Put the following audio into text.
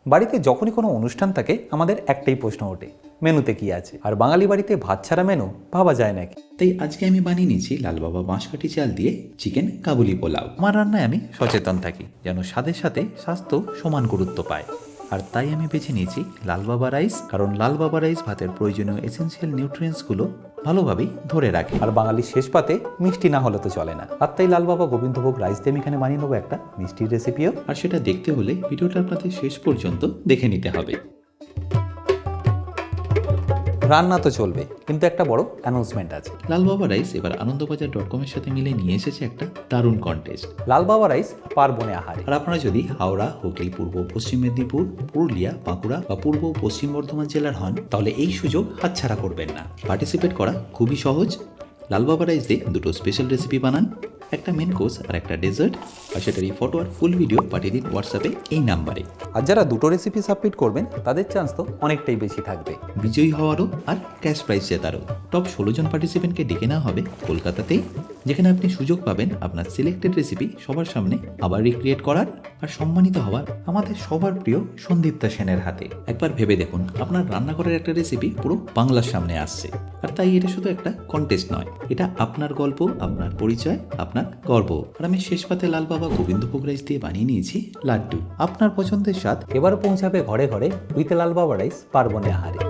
বাড়িতে যখনই কোনো অনুষ্ঠান থাকে আমাদের একটাই প্রশ্ন ওঠে, মেনুতে কি আছে? আর বাঙালি বাড়িতে ভাত ছাড়া মেনু ভাবা যায় নাকি? তাই আজকে আমি বানিয়ে নিয়েছি লালবাবা বাঁশকাঠি চাল দিয়ে চিকেন কাবুলি পোলাও। আমার রান্নায় আমি সচেতন থাকি যেন স্বাদের সাথে স্বাস্থ্য সমান গুরুত্ব পায়। আর তাই আমি বেছে নিয়েছি লালবাবা রাইস, কারণ লালবাবা রাইস ভাতের প্রয়োজনীয় এসেনশিয়াল নিউট্রিয়েন্টসগুলো ভালোভাবেই ধরে রাখে। আর বাঙালির শেষ পাতে মিষ্টি না হলে তো চলে না। আর তাই লালবাবা গোবিন্দভোগ রাইস দিয়ে আমি এখানে বানিয়ে নেবো একটা মিষ্টির রেসিপিও। আর সেটা দেখতে হলে ভিডিওটা আপনাদের শেষ পর্যন্ত দেখে নিতে হবে। রান্না তো চলবে, কিন্তু একটা বড় অ্যানাউন্সমেন্ট আছে। লালবাবা রাইস এবার আনন্দবাজার.com-এর সাথে মিলে নিয়ে এসেছে একটা দারুণ কন্টেস্ট। লালবাবা রাইস পার্বণে আহারে। আর আপনারা যদি হাওড়া, হুগলি, পূর্ব পশ্চিম মেদিনীপুর, পুরুলিয়া, বাঁকুড়া বা পূর্ব পশ্চিম বর্ধমান জেলার হন, তাহলে এই সুযোগ হাতছাড়া করবেন না। পার্টিসিপেট করা খুবই সহজ। লালবাবা রাইস দিয়ে দুটো স্পেশাল রেসিপি বানান, একটা মেন কোর্স আর একটা ডেজার্ট, আর সেটারই ফটো আর ফুল ভিডিও পাঠিয়ে দিন হোয়াটসঅ্যাপে এই নাম্বারে। আর যারা দুটো রেসিপি সাবমিট করবেন তাদের চান্স তো অনেকটাই বেশি থাকবে বিজয়ী হওয়ারও আর ক্যাশ প্রাইজ জেতারও। টপ 16 জন পার্টিসিপেন্টকে ডেকে নেওয়া হবে কলকাতাতেই, যেখানে আপনি সুযোগ পাবেন আপনার সিলেক্টেড রেসিপি সবার সামনে আবার রিক্রিয়েট করার, আর সম্মানিত হওয়ার আমাদের সবার প্রিয় সন্দীপ্তা সেনের হাতে। একবার ভেবে দেখুন, আপনার রান্নাঘরের একটা রেসিপি পুরো বাংলার সামনে আসছে। আর তাই এটা শুধু একটা কন্টেস্ট নয়, এটা আপনার গল্প, আপনার পরিচয়, আপনার গর্ব। আর আমি শেষ পাতে লালবাবা গোবিন্দভোগ রাইস দিয়ে বানিয়ে নিয়েছি লাড্ডু। আপনার পছন্দের স্বাদ এবার পৌঁছাবে ঘরে ঘরে উইথ লালবাবা রাইস পার্বণে আহারে।